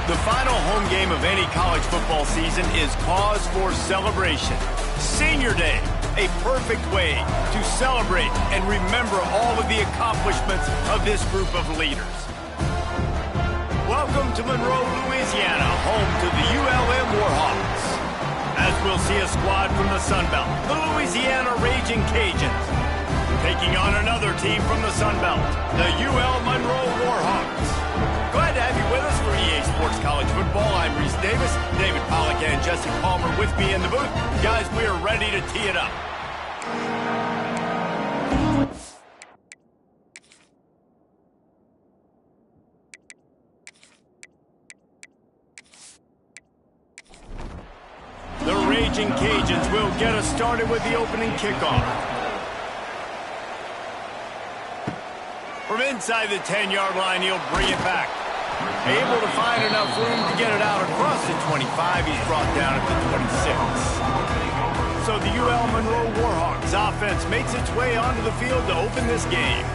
The final home game of any college football season is cause for celebration. Senior Day, a perfect way to celebrate and remember all of the accomplishments of this group of leaders. Welcome to Monroe, Louisiana, home to the ULM Warhawks. As we'll see a squad from the Sun Belt, the Louisiana Ragin Cajuns, taking on another team from the Sun Belt, the UL Monroe Warhawks. Glad to have you with us for EA Sports College Football. I'm Reese Davis, David Pollack and Jesse Palmer with me in the booth. Guys, we are ready to tee it up. The Ragin Cajuns will get us started with the opening kickoff. From inside the 10-yard line, he'll bring it back. Able to find enough room to get it out across the 25. He's brought down at the 26. So the UL Monroe Warhawks offense makes its way onto the field to open this game.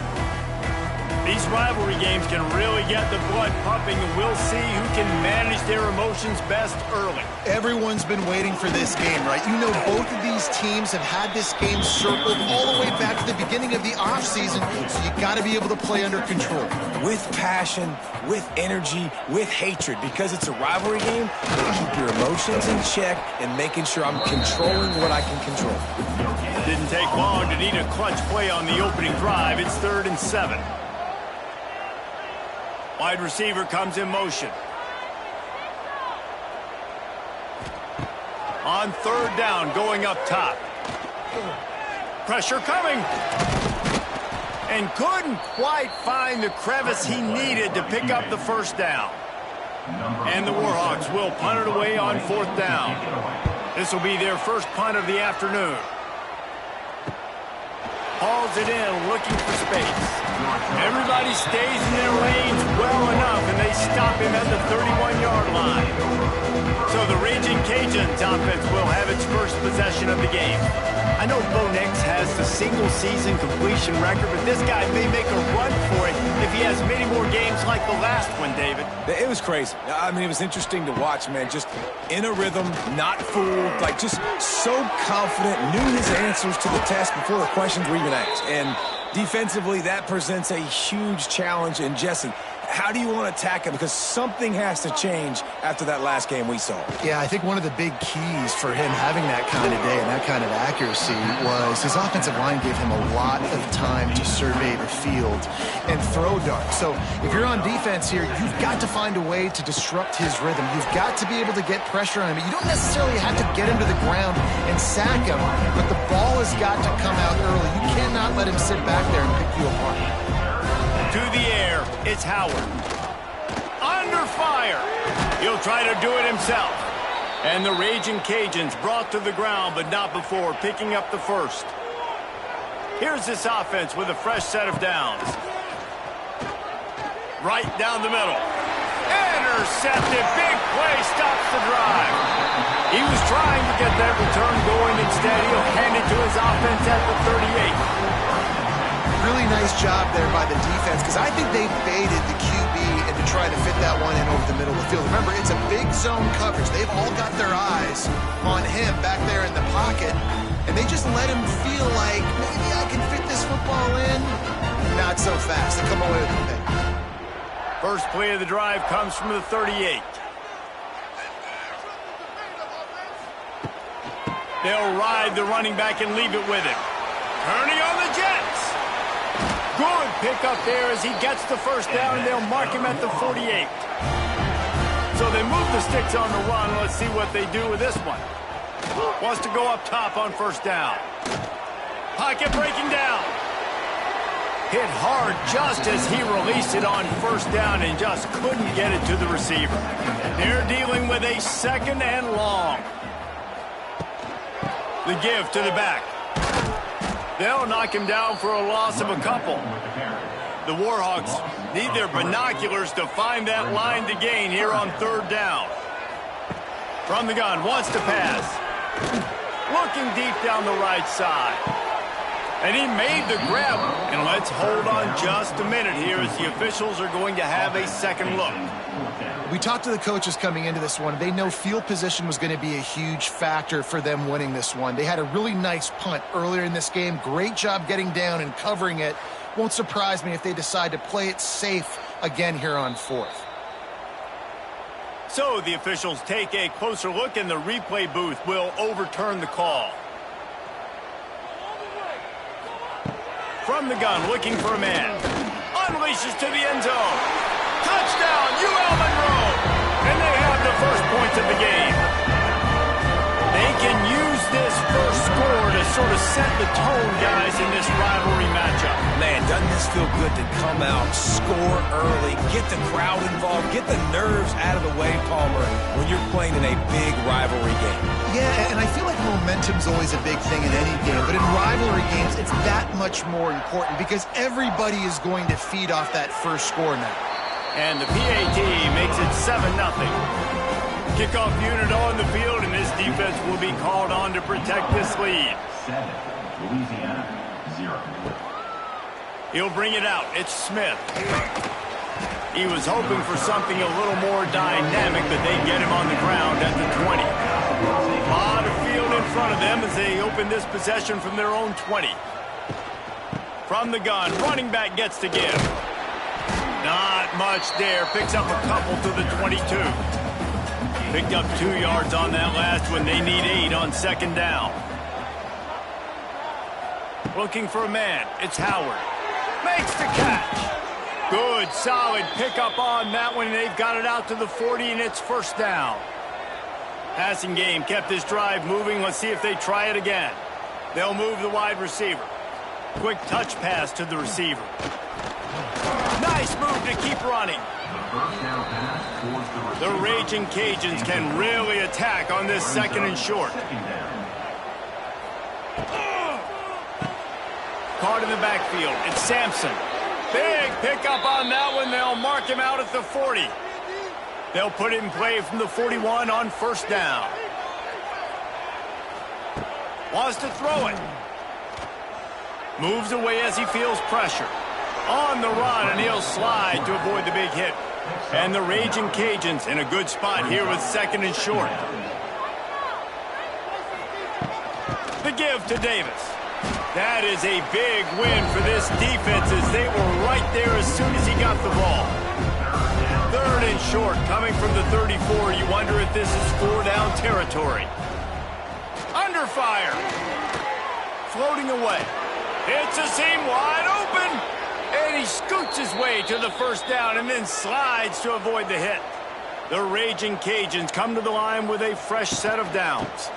These rivalry games can really get the blood pumping, and we'll see who can manage their emotions best early. Everyone's been waiting for this game, right? You know, both of these teams have had this game circled all the way back to the beginning of the offseason, so you got to be able to play under control. With passion, with energy, with hatred, because it's a rivalry game. Keep your emotions in check and making sure I'm controlling what I can control. Didn't take long to need a clutch play on the opening drive. It's 3rd and 7. Wide receiver comes in motion. On 3rd down, going up top. Pressure coming. And couldn't quite find the crevice he needed to pick up the first down. And the Warhawks will punt it away on 4th down. This will be their first punt of the afternoon. Hauls it in, looking for space. Everybody stays in their lanes well enough, and they stop him at the 31-yard line. So the Ragin Cajuns offense will have its first possession of the game. I know Bo Nix has the single-season completion record, but this guy may make a run for it if he has many more games like the last one, David. It was crazy. I mean, it was interesting to watch, man. Just in a rhythm, not fooled, like just so confident, knew his answers to the test before the questions were even asked. And defensively, that presents a huge challenge. And Jesse, how do you want to attack him? Because something has to change after that last game we saw. Yeah, I think one of the big keys for him having that kind of day and that kind of accuracy was his offensive line gave him a lot of time to survey the field and throw darts. So if you're on defense here, you've got to find a way to disrupt his rhythm. You've got to be able to get pressure on him. You don't necessarily have to get him to the ground and sack him, but the ball has got to come out early. You cannot let him sit back there and pick you apart. To the air, it's Howard. Under fire. He'll try to do it himself. And the Ragin Cajuns brought to the ground, but not before picking up the first. Here's this offense with a fresh set of downs. Right down the middle. Intercepted. Big play stops the drive. He was trying to get that return going. Instead, he'll hand it to his offense at the 38. Really nice job there by the defense, because I think they baited the QB into trying to fit that one in over the middle of the field. Remember, it's a big zone coverage. They've all got their eyes on him back there in the pocket, and they just let him feel like, maybe I can fit this football in. Not so fast. They come away with the pick. First play of the drive comes from the 38. They'll ride the running back and leave it with him. Turning on the Jets. Good pickup there as he gets the first down, and they'll mark him at the 48. So they move the sticks on the run. Let's see what they do with this one. Wants to go up top on first down. Pocket breaking down. Hit hard just as he released it on first down and just couldn't get it to the receiver. They're dealing with a 2nd and long. The give to the back. They'll knock him down for a loss of a couple. The Warhawks need their binoculars to find that line to gain here on 3rd down. From the gun, wants to pass. Looking deep down the right side. And he made the grab. And Let's hold on just a minute here as the officials are going to have a second look. We talked to the coaches coming into this one. They know field position was going to be a huge factor for them winning this one. They had a really nice punt earlier in this game. Great job getting down and covering it. Won't surprise me if they decide to play it safe again here on fourth. So the officials take a closer look, and the replay booth will overturn the call. From the gun, looking for a man. Unleashes to the end zone. Touchdown, ULM Monroe! And they have the first points of the game. They can use this first score to sort of set the tone, guys, in this rivalry matchup. Man, doesn't this feel good to come out, score early, get the crowd involved, get the nerves out of the way, Palmer, when you're playing in a big rivalry game? Yeah, and I feel like momentum's always a big thing in any game, but in rivalry games, it's that much more important because everybody is going to feed off that first score now. And the PAT makes it 7-0. Kickoff unit on the field, and this defense will be called on to protect this lead. 7, Louisiana, 0. He'll bring it out. It's Smith. He was hoping for something a little more dynamic, but they get him on the ground at the 20. A lot of field in front of them as they open this possession from their own 20. From the gun, running back gets to give. Not much there. Picks up a couple to the 22. Picked up 2 yards on that last one. They need 8 on second down. Looking for a man. It's Howard. Makes the catch. Good, solid pickup on that one. They've got it out to the 40, and it's first down. Passing game kept this drive moving. Let's see if they try it again. They'll move the wide receiver. Quick touch pass to the receiver. Nice move to keep running. The Ragin Cajuns can really attack on this second and short. Caught in the backfield. It's Sampson. Big pickup on that one. They'll mark him out at the 40. They'll put it in play from the 41 on first down. Wants to throw it. Moves away as he feels pressure. On the run, and he'll slide to avoid the big hit. And the Ragin Cajuns in a good spot here with second and short. The give to Davis. That is a big win for this defense as they were right there as soon as he got the ball. Third and short coming from the 34. You wonder if this is 4-down territory. Under fire. Floating away. It's a seam wide open. And he scoots his way to the first down and then slides to avoid the hit. The Ragin Cajuns come to the line with a fresh set of downs.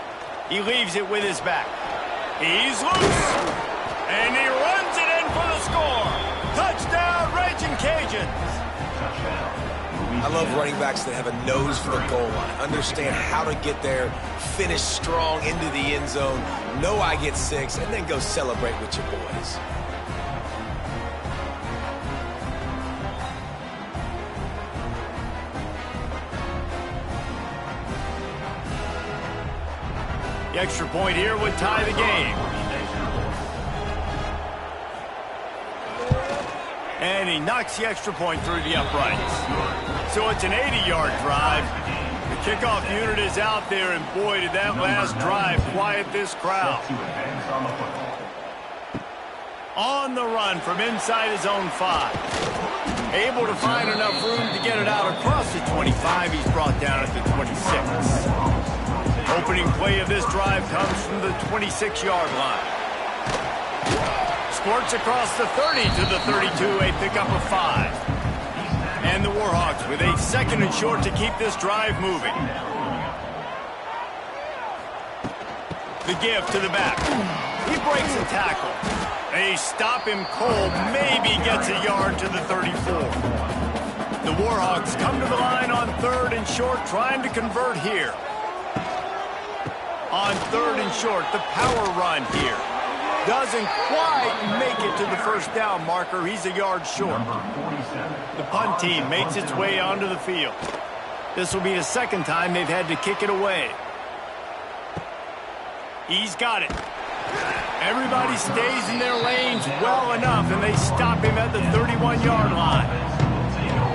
He leaves it with his back. He's loose. And he runs it in for the score. Touchdown, Ragin Cajuns. I love running backs that have a nose for the goal line. Understand how to get there, finish strong into the end zone, know I get 6, and then go celebrate with your boys. The extra point here would tie the game. And he knocks the extra point through the uprights. So it's an 80-yard drive. The kickoff unit is out there, and boy, did that last drive quiet this crowd. On the run from inside his own 5. Able to find enough room to get it out across the 25. He's brought down at the 26. Opening play of this drive comes from the 26-yard line. Squirts across the 30 to the 32, a pickup of 5. And the Warhawks with a second and short to keep this drive moving. The give to the back. He breaks a tackle. They stop him cold, maybe gets a yard to the 34. The Warhawks come to the line on third and short, trying to convert here. On third and short, the power run here. Doesn't quite make it to the first down marker. He's a yard short. The punt team makes its way onto the field. This will be the second time they've had to kick it away. He's got it. Everybody stays in their lanes well enough, and they stop him at the 31-yard line.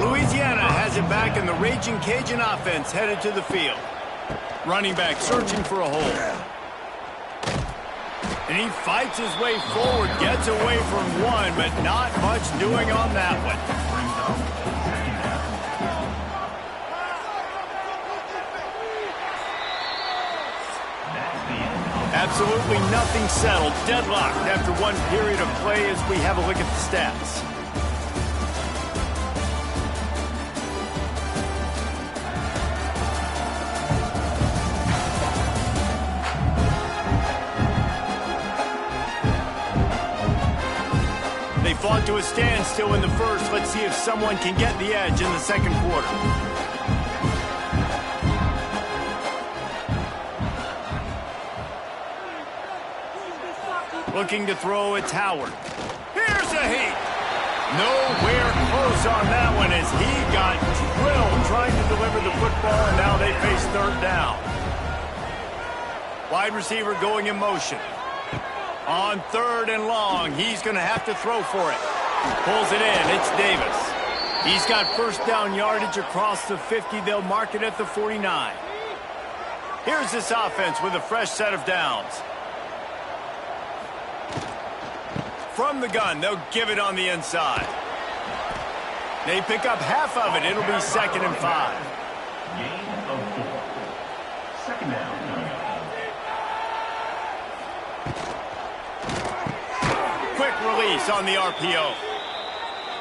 Louisiana has it back, and the Ragin Cajun offense headed to the field. Running back searching for a hole. And he fights his way forward, gets away from one, but not much doing on that one. Absolutely nothing settled. Deadlocked after one period of play as we have a look at the stats. They fought to a standstill in the first. Let's see if someone can get the edge in the second quarter. Looking to throw, it's Howard. Here's a heat. Nowhere close on that one as he got drilled trying to deliver the football, and now they face third down. Wide receiver going in motion. On third and long, he's going to have to throw for it. Pulls it in. It's Davis. He's got first down yardage across the 50. They'll mark it at the 49. Here's this offense with a fresh set of downs. From the gun, they'll give it on the inside. They pick up half of it. It'll be 2nd and 5. Gain of 4. Second down. Quick release on the RPO.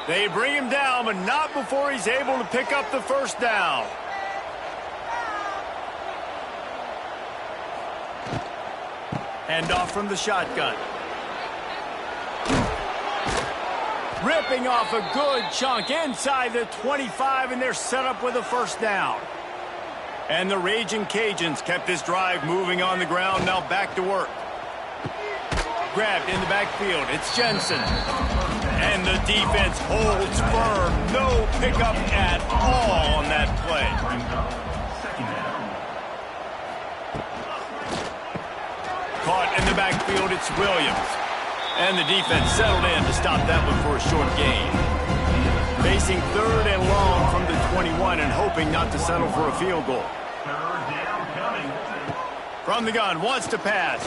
They bring him down, but not before he's able to pick up the first down. Handoff from the shotgun. Ripping off a good chunk inside the 25, and they're set up with a first down. And the Ragin Cajuns kept this drive moving on the ground, now back to work. Grabbed in the backfield, it's Jensen. And the defense holds firm. No pickup at all on that play. Caught in the backfield, it's Williams. And the defense settled in to stop that one for a short gain. Facing third and long from the 21 and hoping not to settle for a field goal. From the gun, wants to pass.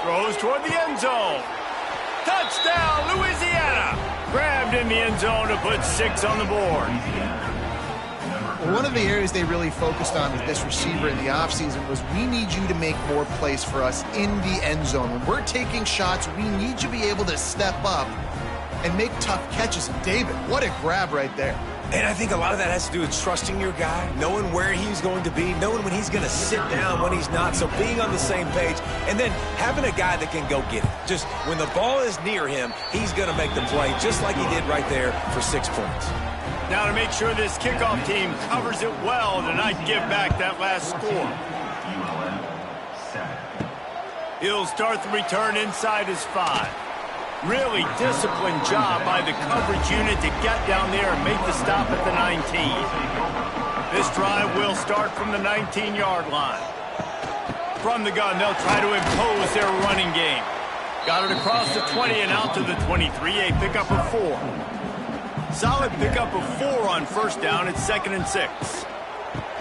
Throws toward the end zone. Touchdown, Louisiana! Grabbed in the end zone to put 6 on the board. One of the areas they really focused on with this receiver in the offseason was we need you to make more plays for us in the end zone. When we're taking shots, we need you to be able to step up and make tough catches. And David, what a grab right there. And I think a lot of that has to do with trusting your guy, knowing where he's going to be, knowing when he's going to sit down, when he's not. So being on the same page, and then having a guy that can go get it. Just when the ball is near him, he's going to make the play, just like he did right there for 6 points. Now to make sure this kickoff team covers it well to not give back that last score. ULM 7. He'll start the return inside his 5. Really disciplined job by the coverage unit to get down there and make the stop at the 19. This drive will start from the 19-yard line. From the gun, they'll try to impose their running game. Got it across the 20 and out to the 23. A pickup of 4. Solid pickup of 4 on first down. It's 2nd and 6.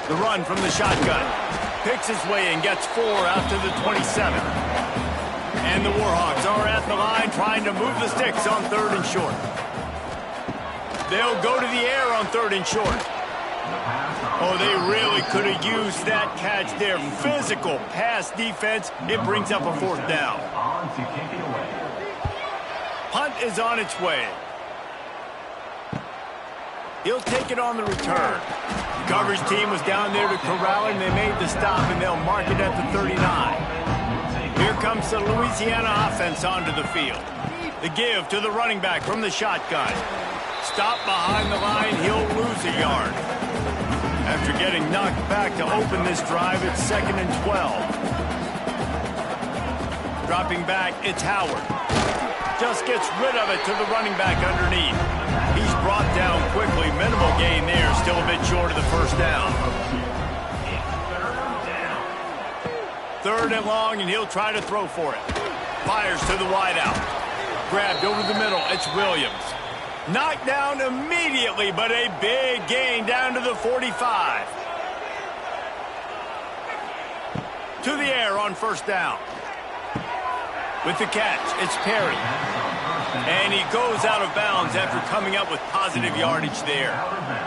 The run from the shotgun. Picks his way and gets 4 out to the 27. And the Warhawks are at the line trying to move the sticks on 3rd and short. They'll go to the air on 3rd and short. Oh, they really could have used that catch there. Physical pass defense. It brings up a 4th down. On to kick it away. Punt is on its way. He'll take it on the return. The coverage team was down there to corral him. They made the stop, and they'll mark it at the 39. Here comes the Louisiana offense onto the field. The give to the running back from the shotgun. Stop behind the line. He'll lose a yard. After getting knocked back to open this drive, it's 2nd and 12. Dropping back, it's Howard. Just gets rid of it to the running back underneath. He's brought down quickly. Minimal gain there. Still a bit short of the first down. 3rd and long, and he'll try to throw for it. Fires to the wideout. Grabbed over the middle. It's Williams. Knocked down immediately, but a big gain down to the 45. To the air on first down. With the catch, it's Perry. And he goes out of bounds after coming up with positive yardage there.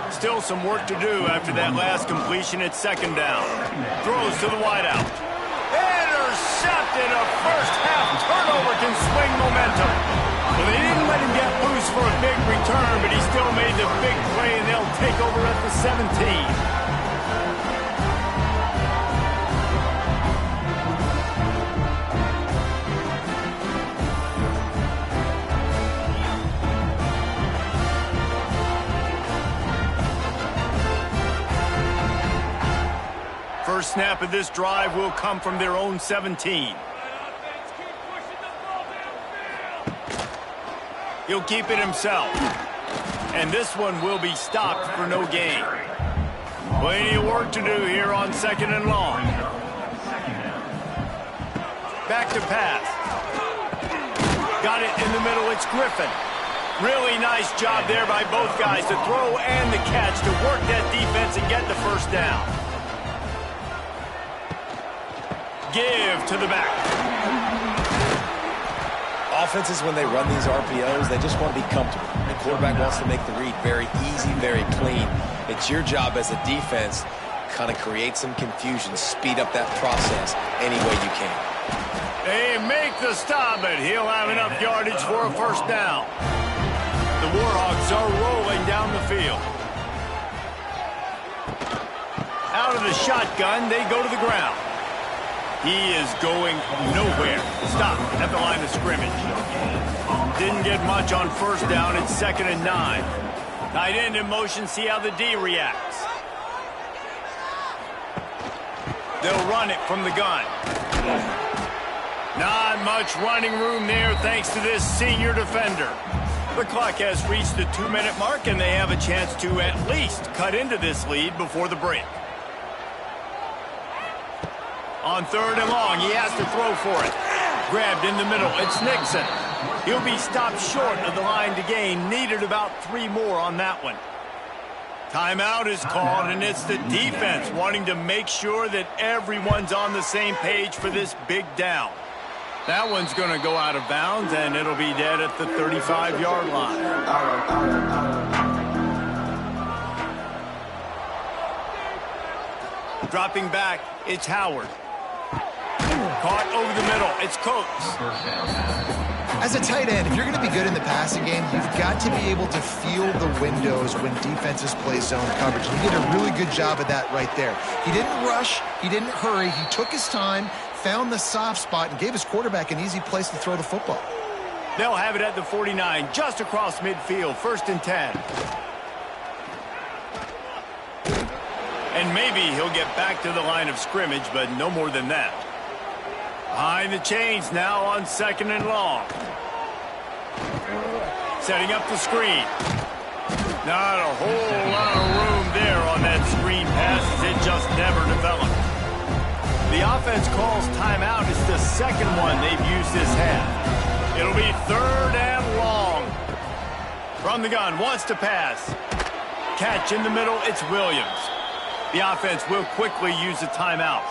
Still some work to do after that last completion at second down. Throws to the wideout. Intercepted. A first-half turnover can swing momentum. Well, they didn't let him get loose for a big return, but he still made the big play, and they'll take over at the 17. First snap of this drive will come from their own 17. He'll keep it himself. And this one will be stopped for no gain. Plenty of work to do here on second and long. Back to pass. Got it in the middle. It's Griffin. Really nice job there by both guys to throw and the catch to work that defense and get the first down. Give to the back. Offenses, when they run these RPOs, they just want to be comfortable. The quarterback wants to make the read very easy, very clean. It's your job as a defense, kind of create some confusion, speed up that process any way you can. They make the stop, but he'll have enough yardage for a first down. The Warhawks are rolling down the field. Out of the shotgun, they go to the ground. He is going nowhere. Stop at the line of scrimmage. Didn't get much on first down. It's 2nd and 9. Tight end in motion. See how the D reacts. They'll run it from the gun. Not much running room there thanks to this senior defender. The clock has reached the 2-minute mark, and they have a chance to at least cut into this lead before the break. On 3rd and long, he has to throw for it. Grabbed in the middle, it's Nixon. He'll be stopped short of the line to gain. Needed about 3 more on that one. Timeout is called, and it's the defense wanting to make sure that everyone's on the same page for this big down. That one's going to go out of bounds, and it'll be dead at the 35-yard line. Dropping back, it's Howard. Caught over the middle. It's Coates. As a tight end, if you're going to be good in the passing game, you've got to be able to feel the windows when defenses play zone coverage. And he did a really good job of that right there. He didn't rush. He didn't hurry. He took his time, found the soft spot, and gave his quarterback an easy place to throw the football. They'll have it at the 49, just across midfield, 1st and 10. And maybe he'll get back to the line of scrimmage, but no more than that. Behind the chains now on 2nd and long. Setting up the screen. Not a whole lot of room there on that screen pass as it just never developed. The offense calls timeout. It's the 2nd one they've used this half. It'll be 3rd and long. From the gun, wants to pass. Catch in the middle, it's Williams. The offense will quickly use a timeout.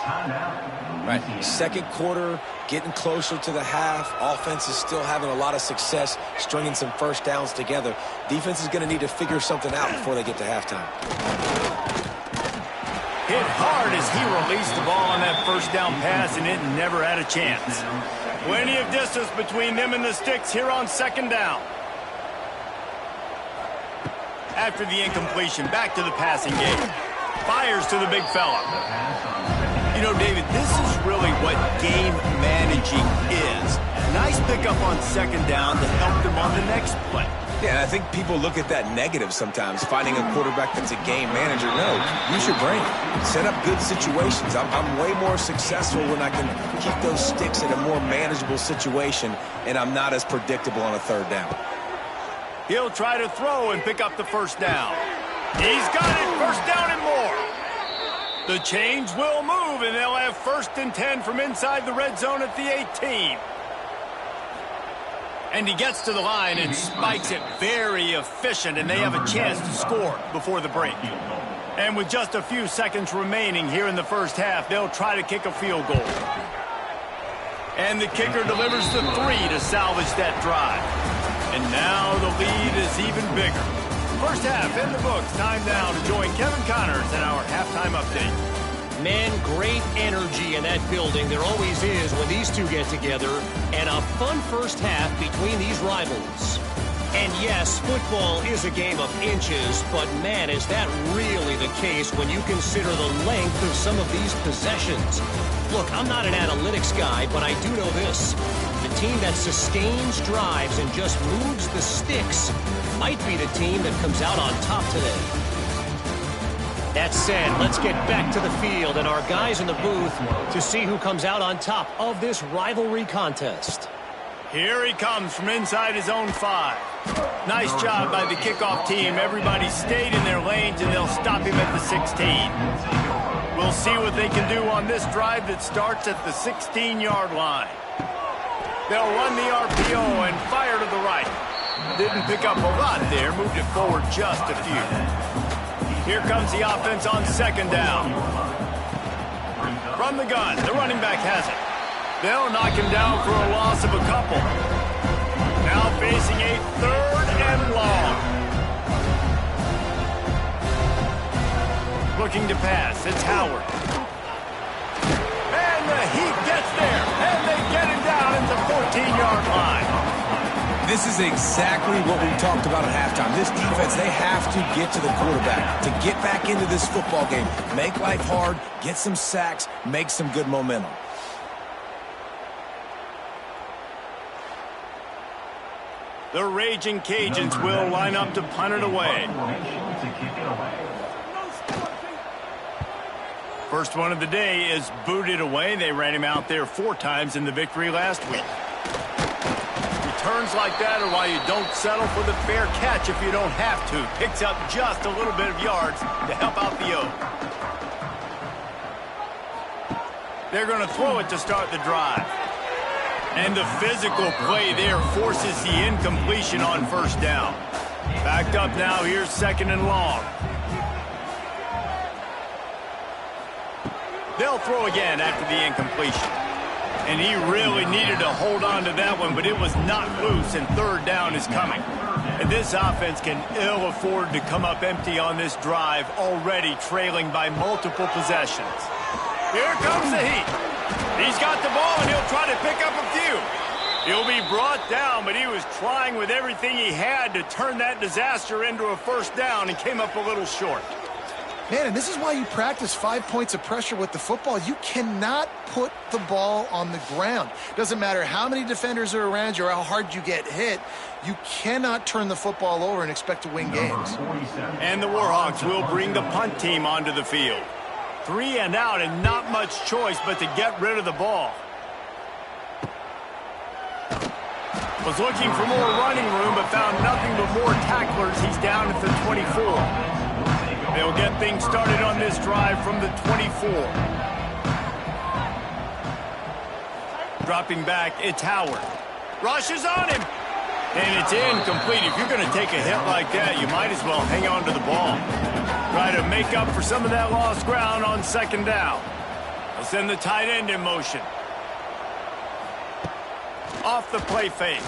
Right, 2nd quarter, getting closer to the half. Offense is still having a lot of success stringing some first downs together. Defense is going to need to figure something out before they get to halftime. Hit hard as he released the ball on that first down pass, and it never had a chance. Plenty of distance between them and the sticks here on 2nd down. After the incompletion, back to the passing game. Fires to the big fella. You know, David, this is really what game managing is. Nice pickup on 2nd down to help them on the next play. Yeah, and I think people look at that negative sometimes, finding a quarterback that's a game manager. No, use your brain. Set up good situations. I'm way more successful when I can keep those sticks in a more manageable situation, and I'm not as predictable on a 3rd down. He'll try to throw and pick up the first down. He's got it, first down and more. The chains will move, and they'll have 1st and 10 from inside the red zone at the 18. And he gets to the line and spikes it very efficient, and they have a chance to score before the break. And with just a few seconds remaining here in the first half, they'll try to kick a field goal. And the kicker delivers the 3 to salvage that drive. And now the lead is even bigger. First half in the books. Time now to join Kevin Connors in our halftime update. Man, great energy in that building. There always is when these two get together. And a fun first half between these rivals. And yes, football is a game of inches, but man, is that really the case when you consider the length of some of these possessions. Look, I'm not an analytics guy, but I do know this. The team that sustains drives and just moves the sticks might be the team that comes out on top today. That said, let's get back to the field and our guys in the booth to see who comes out on top of this rivalry contest. Here he comes from inside his own 5. Nice job by the kickoff team. Everybody stayed in their lanes, and they'll stop him at the 16. We'll see what they can do on this drive that starts at the 16-yard line. They'll run the RPO and fire to the right. Didn't pick up a lot there, moved it forward just a few. Here comes the offense on second down. From the gun, the running back has it. They'll knock him down for a loss of a couple. Now facing a 3rd and long. Looking to pass, it's Howard. And the heat gets there, and they get him down at the 14-yard line. This is exactly what we talked about at halftime. This defense, they have to get to the quarterback to get back into this football game. Make life hard, get some sacks, make some good momentum. The Ragin' Cajuns will line up to punt it away. First one of the day is booted away. They ran him out there 4 times in the victory last week. Returns like that are why you don't settle for the fair catch if you don't have to. Picks up just a little bit of yards to help out the O. They're going to throw it to start the drive. And the physical play there forces the incompletion on first down. Backed up now, here's 2nd and long. They'll throw again after the incompletion. And he really needed to hold on to that one, but it was not loose, and 3rd down is coming. And this offense can ill afford to come up empty on this drive, already trailing by multiple possessions. Here comes the heat. He's got the ball, and he'll try to pick up a few. He'll be brought down, but he was trying with everything he had to turn that disaster into a 1st down and came up a little short. Man, and this is why you practice 5 points of pressure with the football. You cannot put the ball on the ground. Doesn't matter how many defenders are around you or how hard you get hit. You cannot turn the football over and expect to win games. And the Warhawks will bring the punt team onto the field. 3 and out, and not much choice but to get rid of the ball. Was looking for more running room, but found nothing but more tacklers. He's down at the 24. They'll get things started on this drive from the 24. Dropping back, it's Howard. Rushes on him. And it's incomplete. If you're going to take a hit like that, you might as well hang on to the ball. Try to make up for some of that lost ground on 2nd down. They'll send the tight end in motion. Off the play fake.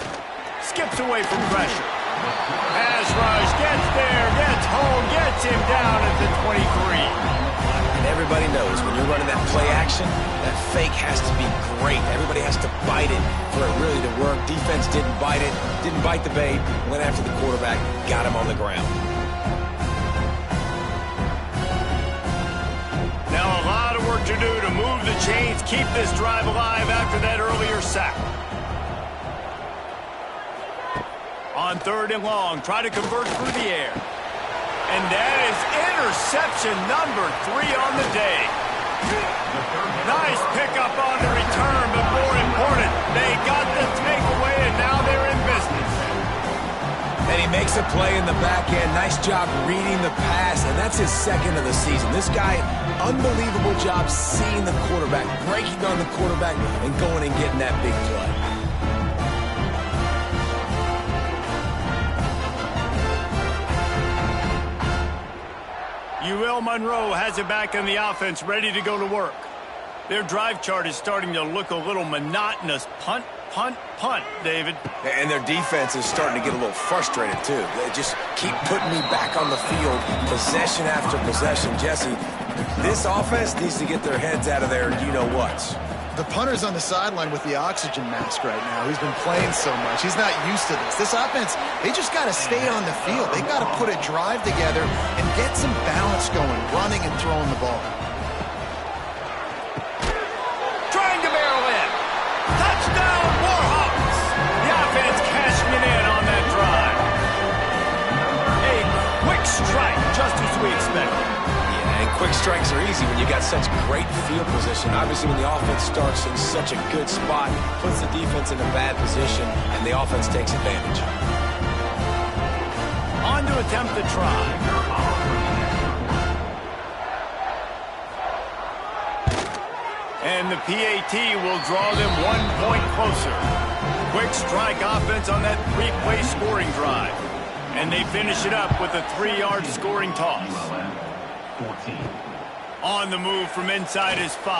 Skips away from pressure. Pass rush, gets there, gets home, gets him down at the 23. And everybody knows when you're running that play action, that fake has to be great. Everybody has to bite it for it really to work. Defense didn't bite it, didn't bite the bait, went after the quarterback, got him on the ground. Now a lot of work to do to move the chains, keep this drive alive after that earlier sack. On 3rd and long, try to convert through the air. And that is interception number 3 on the day. Nice pickup on the return, but more important, they got the takeaway, and now they're in business. And he makes a play in the back end. Nice job reading the pass, and that's his 2nd of the season. This guy, unbelievable job seeing the quarterback, breaking on the quarterback, and going and getting that big play. Well, Monroe has it back on the offense, ready to go to work. Their drive chart is starting to look a little monotonous. Punt, punt, punt, David. And their defense is starting to get a little frustrated, too. They just keep putting me back on the field, possession after possession. Jesse, this offense needs to get their heads out of their you-know-whats. The punter's on the sideline with the oxygen mask right now. He's been playing so much. He's not used to this. This offense, they just got to stay on the field. They got to put a drive together and get some balance going, running and throwing the ball. Trying to barrel in. Touchdown, Warhawks. The offense cashing it in on that drive. A quick strike, just as we expected. And quick strikes are easy when you got such great field position. Obviously, when the offense starts in such a good spot, puts the defense in a bad position, and the offense takes advantage. On to attempt the try. And the PAT will draw them 1 point closer. Quick strike offense on that 3-play scoring drive. And they finish it up with a 3-yard scoring toss. 14. On the move from inside his 5.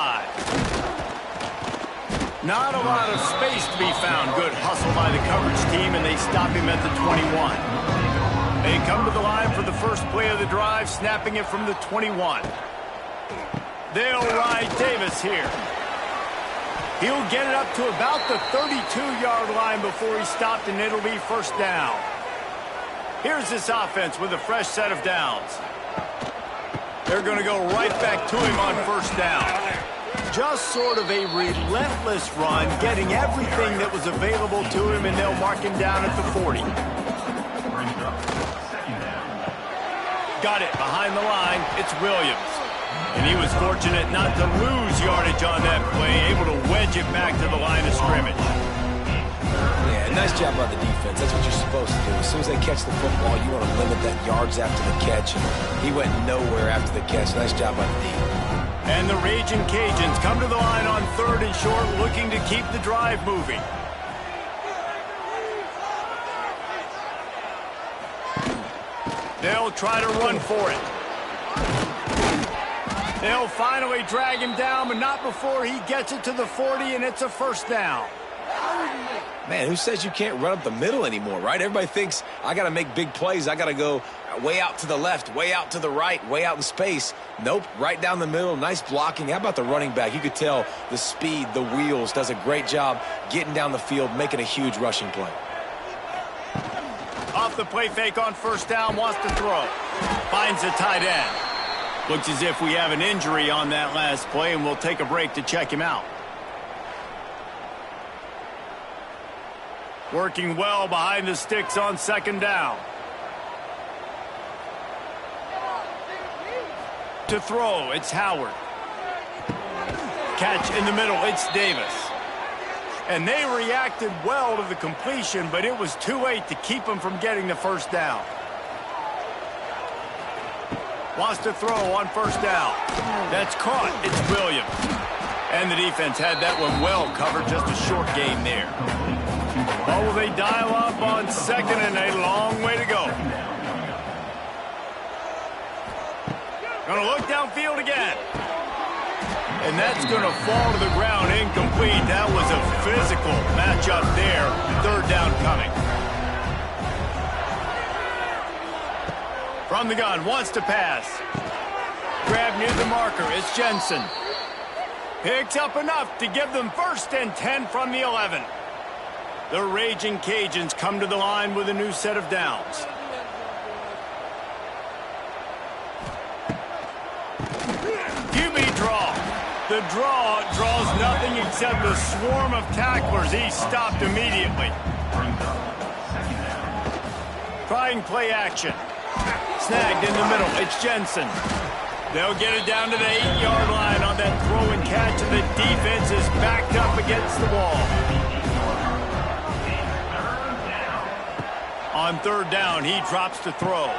Not a lot of space to be found. Good hustle by the coverage team, and they stop him at the 21. They come to the line for the first play of the drive, snapping it from the 21. They'll ride Davis here. He'll get it up to about the 32-yard line before he stopped, and it'll be first down. Here's this offense with a fresh set of downs. They're going to go right back to him on first down. Just sort of a relentless run, getting everything that was available to him, and they'll mark him down at the 40. Got it behind the line. It's Williams. And he was fortunate not to lose yardage on that play, able to wedge it back to the line of scrimmage. Yeah, nice job by the defense. That's what you're supposed to do. As soon as they catch the football, you want to limit that yards after the catch. And he went nowhere after the catch. Nice job by the defense. And the Ragin Cajuns come to the line on 3rd and short, looking to keep the drive moving. They'll try to run for it. They'll finally drag him down, but not before he gets it to the 40, and it's a first down. Man, who says you can't run up the middle anymore, right? Everybody thinks, I got to make big plays. I got to go way out to the left, way out to the right, way out in space. Nope, right down the middle. Nice blocking. How about the running back? You could tell the speed, the wheels, does a great job getting down the field, making a huge rushing play. Off the play fake on first down, wants to throw. Finds the tight end. Looks as if we have an injury on that last play, and we'll take a break to check him out. Working well behind the sticks on second down. To throw, it's Howard. Catch in the middle, it's Davis. And they reacted well to the completion, but it was too late to keep them from getting the first down. Wants to throw on first down. That's caught. It's Williams. And the defense had that one well covered. Just a short gain there. Oh, will they dial up on second, and a long way to go. Going to look downfield again. And that's going to fall to the ground incomplete. That was a physical matchup there. Third down coming. From the gun, wants to pass. Grab near the marker, it's Jensen. Picks up enough to give them 1st and 10 from the 11. The Ragin Cajuns come to the line with a new set of downs. QB draw. The draw draws nothing except a swarm of tacklers. He stopped immediately. Trying play action. Snagged in the middle. It's Jensen. They'll get it down to the 8-yard line on that throw and catch, and the defense is backed up against the wall. On third down, he drops to throw.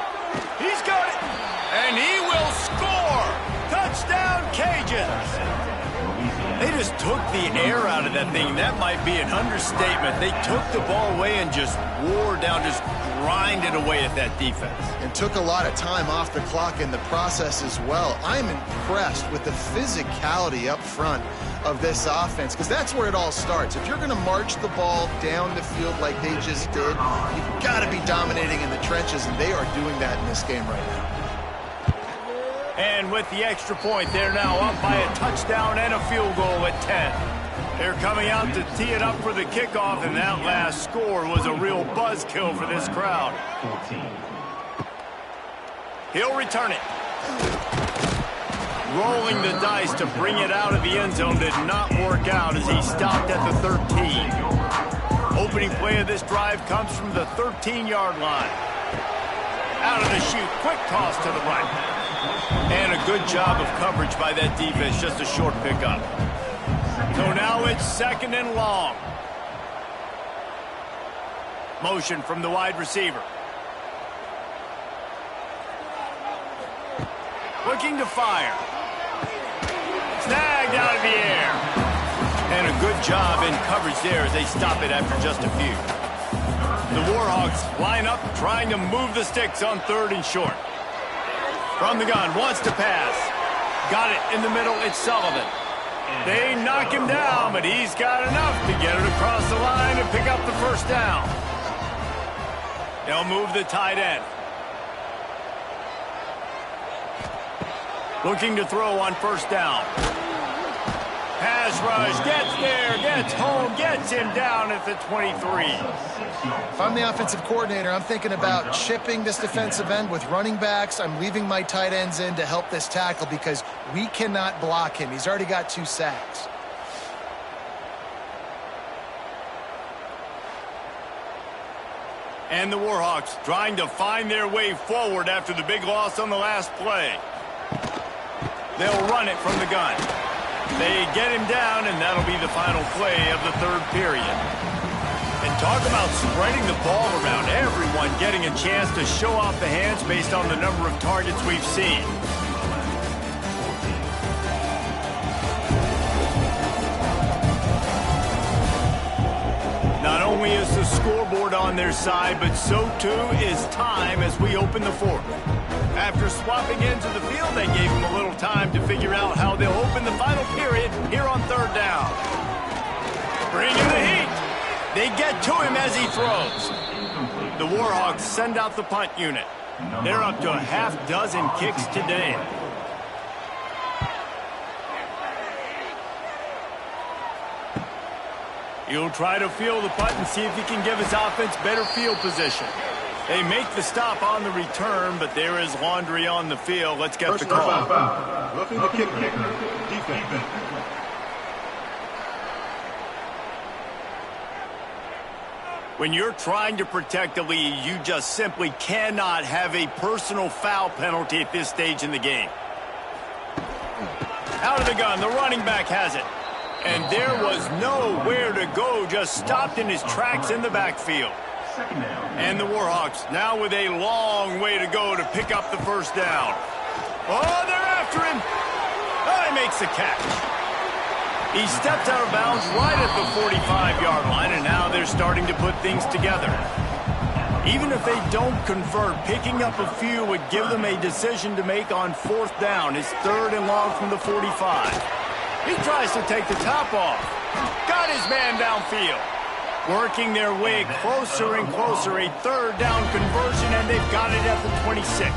He's got it, and he will score. Touchdown, Cajuns. They just took the air out of that thing. That might be an understatement. They took the ball away and just wore down, just grinded away at that defense. And took a lot of time off the clock in the process as well. I'm impressed with the physicality up front of this offense, because that's where it all starts. If you're going to march the ball down the field like they just did, you've got to be dominating in the trenches, and they are doing that in this game right now. And with the extra point, they're now up by a touchdown and a field goal at 10. They're coming out to tee it up for the kickoff, and that last score was a real buzzkill for this crowd. 14. He'll return it. Rolling the dice to bring it out of the end zone did not work out as he stopped at the 13. Opening play of this drive comes from the 13-yard line. Out of the chute, quick toss to the right. And a good job of coverage by that defense, just a short pickup. So now it's 2nd and long. Motion from the wide receiver. Looking to fire. Snagged out of the air. And a good job in coverage there as they stop it after just a few. The Warhawks line up trying to move the sticks on 3rd and short. From the gun, wants to pass. Got it in the middle, it's Sullivan. They knock him down, but he's got enough to get it across the line and pick up the first down. They'll move the tight end. Looking to throw on 1st down. Pass rush, gets there, gets home, gets him down at the 23. If I'm the offensive coordinator, I'm thinking about chipping this defensive end with running backs. I'm leaving my tight ends in to help this tackle because we cannot block him. He's already got 2 sacks. And the Warhawks trying to find their way forward after the big loss on the last play. They'll run it from the gun. They get him down, and that'll be the final play of the 3rd period. And talk about spreading the ball around, everyone getting a chance to show off the hands based on the number of targets we've seen. Not only is the scoreboard on their side, but so too is time as we open the 4th. After swapping into the field, they gave him a little time to figure out how they'll open the final period here on 3rd down. Bring in the heat. They get to him as he throws. The Warhawks send out the punt unit. They're up to a half-dozen kicks today. He'll try to field the punt and see if he can give his offense better field position. They make the stop on the return, but there is laundry on the field. Let's get the call. Roughing the kicker. Defense. When you're trying to protect the lead, you just simply cannot have a personal foul penalty at this stage in the game. Out of the gun, the running back has it. And there was nowhere to go, just stopped in his tracks in the backfield. And the Warhawks now with a long way to go to pick up the 1st down. Oh, they're after him. Oh, he makes the catch. He stepped out of bounds right at the 45-yard line, and now they're starting to put things together. Even if they don't convert, picking up a few would give them a decision to make on 4th down. It's 3rd and long from the 45. He tries to take the top off. Got his man downfield. Working their way closer and closer. A 3rd down conversion, and they've got it at the 26.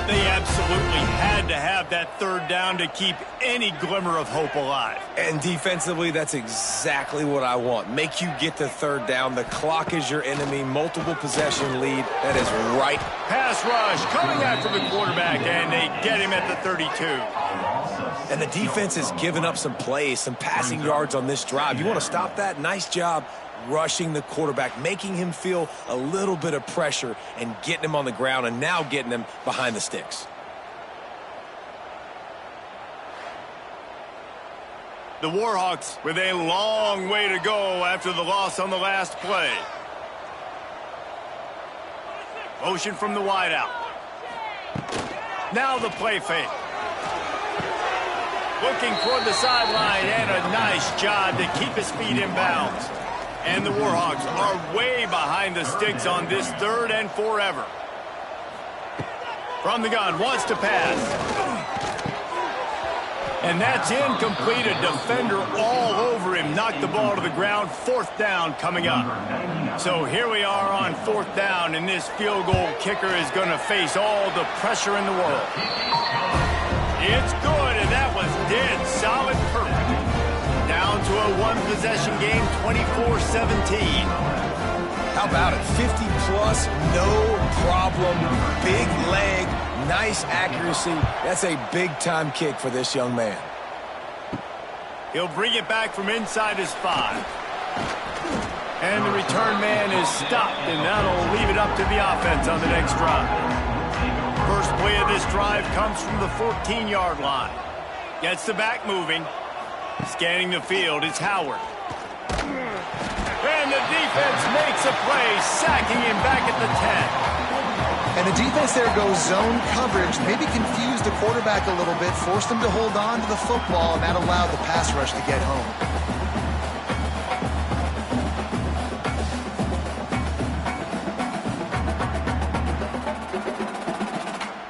They absolutely had to have that 3rd down to keep any glimmer of hope alive. And defensively, that's exactly what I want. Make you get to 3rd down. The clock is your enemy. Multiple possession lead. That is right. Pass rush coming after the quarterback, and they get him at the 32. And the defense has given up some plays, some passing yards on this drive. You want to stop that? Nice job rushing the quarterback, making him feel a little bit of pressure and getting him on the ground and now getting him behind the sticks. The Warhawks with a long way to go after the loss on the last play. Motion from the wideout. Now the play fake. Looking toward the sideline, and a nice job to keep his feet in bounds. And the Warhawks are way behind the sticks on this 3rd and forever. From the gun, wants to pass. And that's incomplete. A defender all over him. Knocked the ball to the ground. 4th down coming up. So here we are on 4th down, and this field goal kicker is going to face all the pressure in the world. It's good, and that was dead solid perfect. Down to a 1-possession game, 24-17. How about it? 50-plus, no problem. Big leg, nice accuracy. That's a big-time kick for this young man. He'll bring it back from inside his 5. And the return man is stopped, and that'll leave it up to the offense on the next drive. First play of this drive comes from the 14-yard line. Gets the back moving. Scanning the field, it's Howard. And the defense makes a play, sacking him back at the 10. And the defense there goes zone coverage, maybe confused the quarterback a little bit, forced him to hold on to the football, and that allowed the pass rush to get home.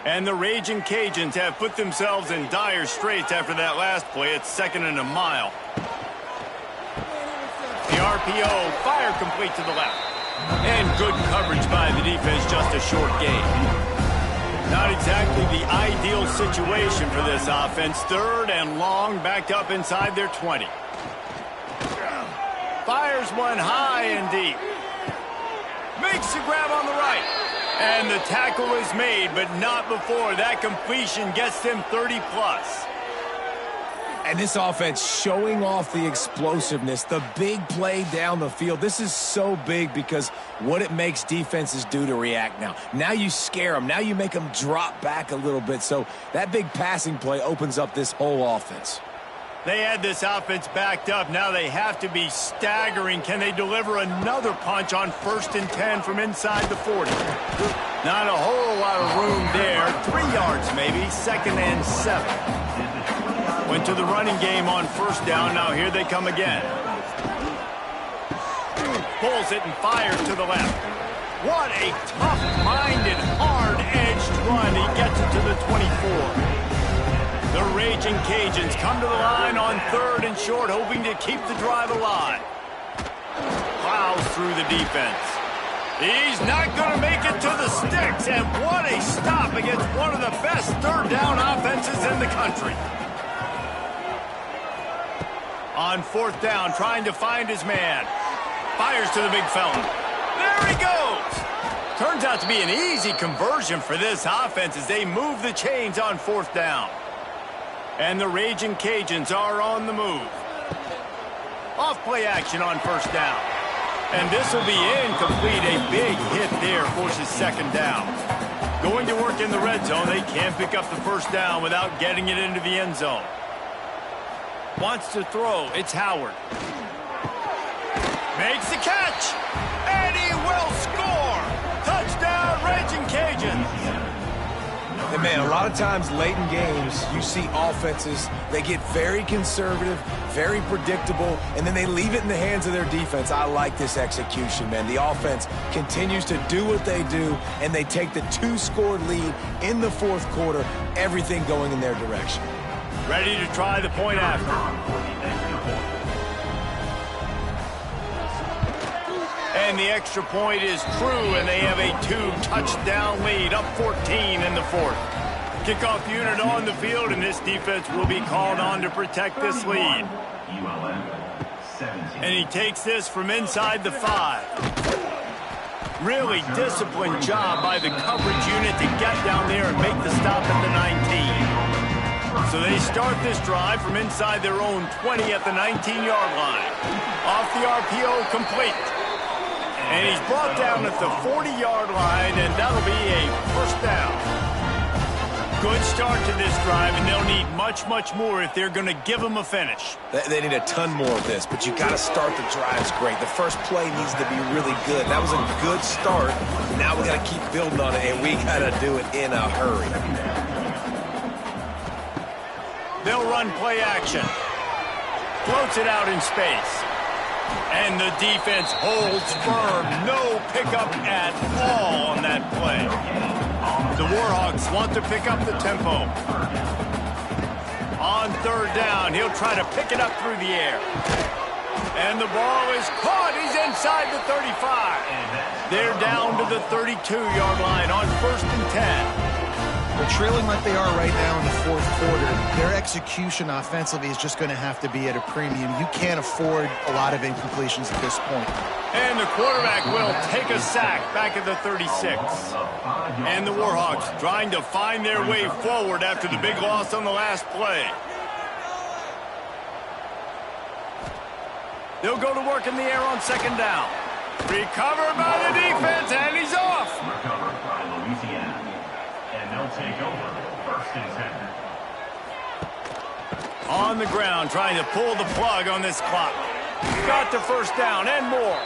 And the Ragin' Cajuns have put themselves in dire straits after that last play. It's 2nd and a mile. The RPO, fire complete to the left. And good coverage by the defense, just a short gain. Not exactly the ideal situation for this offense. 3rd and long, backed up inside their 20. Fires one high and deep. Makes the grab on the right. And the tackle is made, but not before that completion gets them 30-plus. And this offense showing off the explosiveness, the big play down the field. This is so big because what it makes defenses do to react now. Now you scare them. Now you make them drop back a little bit. So that big passing play opens up this whole offense. They had this offense backed up. Now they have to be staggering. Can they deliver another punch on 1st and 10 from inside the 40? Not a whole lot of room there. 3 yards maybe. 2nd and 7. Went to the running game on 1st down. Now here they come again. Pulls it and fires to the left. What a tough-minded, hard-edged run. He gets it to the 24. The Ragin' Cajuns come to the line on 3rd and short, hoping to keep the drive alive. Plows through the defense. He's not going to make it to the sticks, and what a stop against one of the best 3rd down offenses in the country. On 4th down, trying to find his man. Fires to the big fella. There he goes! Turns out to be an easy conversion for this offense as they move the chains on 4th down. And the Ragin' Cajuns are on the move. Off play action on 1st down. And this will be incomplete. A big hit there forces 2nd down. Going to work in the red zone. They can't pick up the 1st down without getting it into the end zone. Wants to throw. It's Howard. Makes the catch. And he will score. Touchdown, Ragin' Cajuns. And man, a lot of times late in games, you see offenses, they get very conservative, very predictable, and then they leave it in the hands of their defense. I like this execution, man. The offense continues to do what they do, and they take the 2-score lead in the 4th quarter, everything going in their direction. Ready to try the point after. And the extra point is true, and they have a 2-touchdown lead, up 14 in the 4th. Kickoff unit on the field, and this defense will be called on to protect this lead. ULM 17. And he takes this from inside the 5. Really disciplined job by the coverage unit to get down there and make the stop at the 19. So they start this drive from inside their own 20 at the 19-yard line. Off the RPO, complete. And he's brought down at the 40-yard line, and that'll be a 1st down. Good start to this drive, and they'll need much, much more if they're going to give them a finish. They need a ton more of this, but you got to start the drives great. The first play needs to be really good. That was a good start. Now we got to keep building on it, and we got to do it in a hurry. They'll run play action. Floats it out in space. And the defense holds firm. No pickup at all on that play. The Warhawks want to pick up the tempo. On third down, he'll try to pick it up through the air. And the ball is caught. He's inside the 35. They're down to the 32-yard line on 1st and 10. Well, trailing like they are right now in the fourth quarter, their execution offensively is just going to have to be at a premium. You can't afford a lot of incompletions at this point. And the quarterback will take a sack back at the 36. And the Warhawks trying to find their way forward after the big loss on the last play. They'll go to work in the air on 2nd down. Recovered by the defense, and he's off. Recovered by Louisiana. And they'll take over 1st and 10. On the ground, trying to pull the plug on this clock. Got to 1st down and more.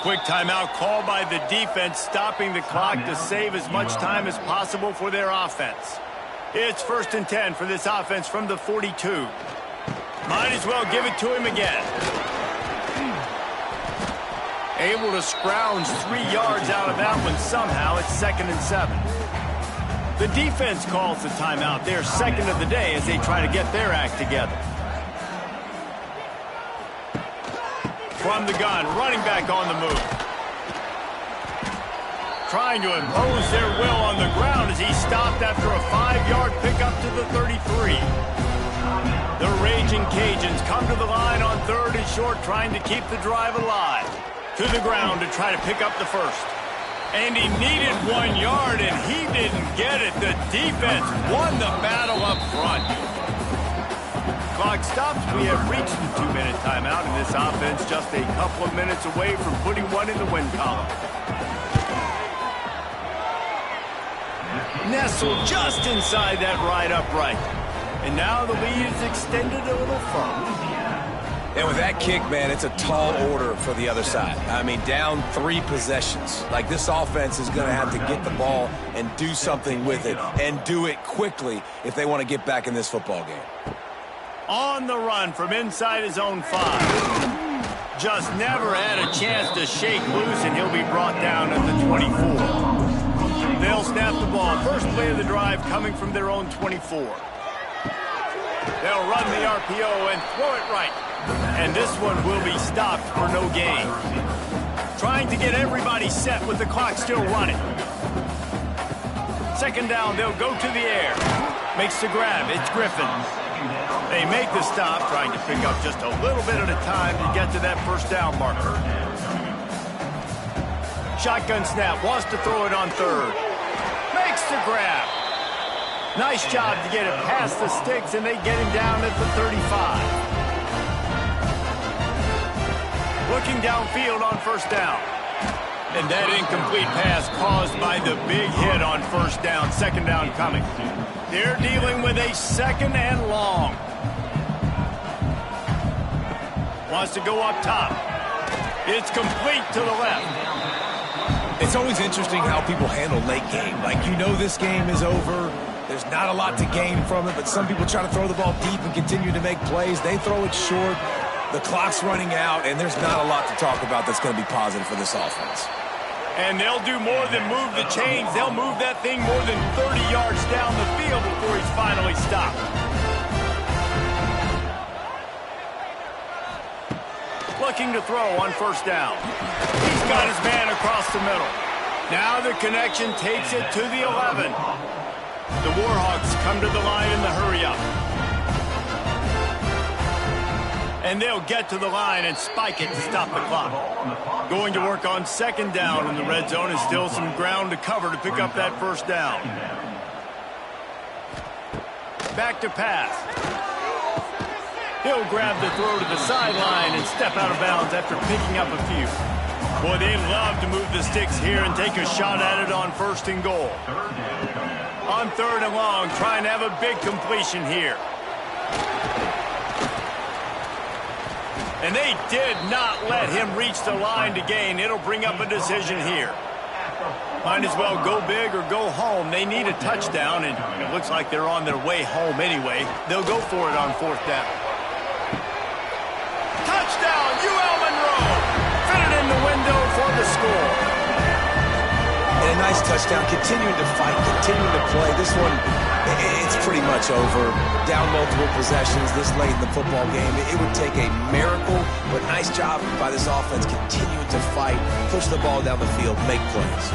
Quick timeout called by the defense, stopping the clock to save as much time as possible for their offense. It's 1st and 10 for this offense from the 42. Might as well give it to him again. Able to scrounge 3 yards out of that one somehow. It's 2nd and 7. The defense calls the timeout. They're 2nd of the day as they try to get their act together. From the gun, running back on the move. Trying to impose their will on the ground as he stopped after a 5-yard pickup to the 33. The Ragin Cajuns come to the line on 3rd and short, trying to keep the drive alive. To the ground to try to pick up the first. And he needed 1 yard, and he didn't get it. The defense won the battle up front. Clock stops. We have reached the 2-minute timeout, and this offense just a couple of minutes away from putting one in the win column. Nestled just inside that right upright. And now the lead is extended a little further. And with that kick, man, it's a tall order for the other side. I mean, down 3 possessions. Like, this offense is going to have to get the ball and do something with it, and do it quickly if they want to get back in this football game. On the run from inside his own 5. Just never had a chance to shake loose, and he'll be brought down at the 24. They'll snap the ball. First play of the drive coming from their own 24. They'll run the RPO and throw it right. And this one will be stopped for no gain. Trying to get everybody set with the clock still running. 2nd down, they'll go to the air. Makes the grab, it's Griffin. They make the stop, trying to pick up just a little bit at a time to get to that 1st down marker. Shotgun snap, wants to throw it on 3rd. Makes the grab. Nice job to get it past the sticks, and they get him down at the 35. Looking downfield on 1st down. And that incomplete pass caused by the big hit on 1st down. 2nd down coming. They're dealing with a 2nd and long. Wants to go up top. It's complete to the left. It's always interesting how people handle late game. Like, you know this game is over. There's not a lot to gain from it, but some people try to throw the ball deep and continue to make plays. They throw it short. The clock's running out, and there's not a lot to talk about that's going to be positive for this offense. And they'll do more than move the chains. They'll move that thing more than 30 yards down the field before he's finally stopped. Looking to throw on 1st down. He's got his man across the middle. Now the connection takes it to the 11. The Warhawks come to the line in the hurry-up. And they'll get to the line and spike it to stop the clock. Going to work on 2nd down in the red zone, and still some ground to cover to pick up that 1st down. Back to pass. He'll grab the throw to the sideline and step out of bounds after picking up a few. Boy, they love to move the sticks here and take a shot at it on 1st and goal. On 3rd and long, trying to have a big completion here. And they did not let him reach the line to gain. It'll bring up a decision here. Might as well go big or go home. They need a touchdown, and it looks like they're on their way home anyway. They'll go for it on 4th down. Touchdown, ULM! nice touchdown, continuing to fight, continuing to play. This one, it's pretty much over. Down multiple possessions this late in the football game. It would take a miracle, but nice job by this offense continuing to fight, push the ball down the field, make plays.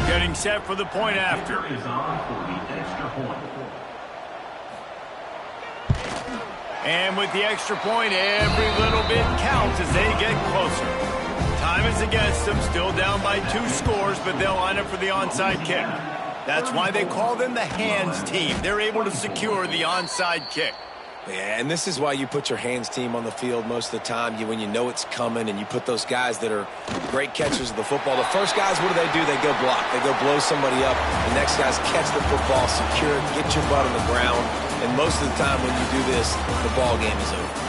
Getting set for the point after. Is on for the extra point. And with the extra point, every little bit counts as they get closer. Time is against them, still down by 2 scores, but they'll line up for the onside kick. That's why they call them the hands team. They're able to secure the onside kick. Yeah, and this is why you put your hands team on the field most of the time. When you know it's coming and you put those guys that are great catchers of the football. The first guys, what do? They go block. They go blow somebody up. The next guys catch the football, secure it, get your butt on the ground. And most of the time when you do this, the ball game is over.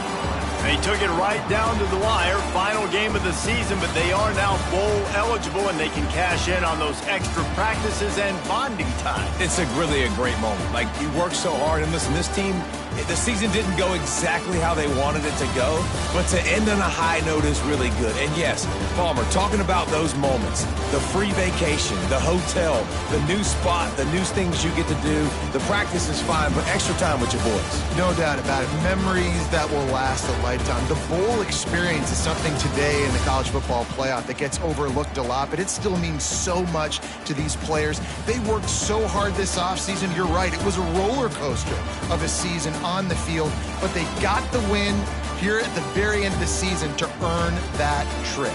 They took it right down to the wire. Final game of the season, but they are now bowl eligible, and they can cash in on those extra practices and bonding time. It's really a great moment. Like, you work so hard, and listen, this team, the season didn't go exactly how they wanted it to go, but to end on a high note is really good. And yes, Palmer, talking about those moments, the free vacation, the hotel, the new spot, the new things you get to do, the practice is fine, but extra time with your boys. No doubt about it. Memories that will last a lifetime. The bowl experience is something today in the college football playoff that gets overlooked a lot, but it still means so much to these players. They worked so hard this offseason. You're right. It was a roller coaster of a season on the field, but they got the win here at the very end of the season to earn that trip.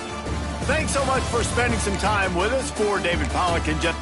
Thanks so much for spending some time with us. For David Pollack and Jeff